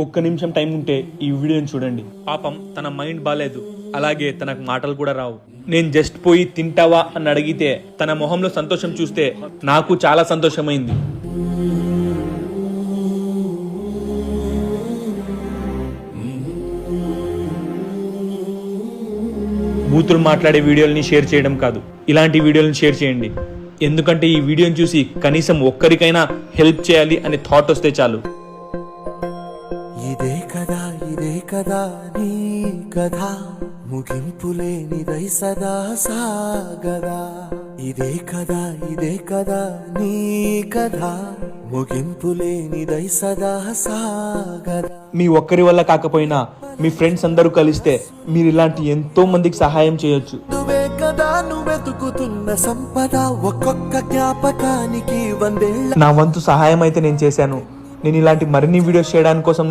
ఒక్క నిమిషం టైం ఉంటే ఈ వీడియోని చూడండి. పాపం తన మైండ్ బాలేదు, అలాగే తనకు మాటలు కూడా రావు. నేను జస్ట్ పోయి తింటావా అని అడిగితే తన మొహంలో సంతోషం చూస్తే నాకు చాలా సంతోషమైంది. బూతులు మాట్లాడే వీడియోలని షేర్ చేయడం కాదు, ఇలాంటి వీడియోలను షేర్ చేయండి. ఎందుకంటే ఈ వీడియోని చూసి కనీసం ఒక్కరికైనా హెల్ప్ చేయాలి అనే థాట్ వస్తే చాలు. ఇదే కదా నీ కథ, ముగింపులేనిదై సదా సాగదా. ఇదే కదా నీ కథ, ముగింపులేనిదై సదా సాగదా. మీ ఒక్కరి వల్ల కాకపోయినా మీ ఫ్రెండ్స్ అందరూ కలిస్తే మీరు ఇలాంటి ఎంతో మందికి సహాయం చేయొచ్చు. నువ్వే కదా నువ్వెతుకుతున్న సంపద, ఒక్కొక్క జ్ఞాపకానికి 100 ఏళ్ల. నా వంతు సహాయం అయితే నేను చేశాను. నేను ఇలాంటి మరిన్ని వీడియోస్ చేయడానికి కోసం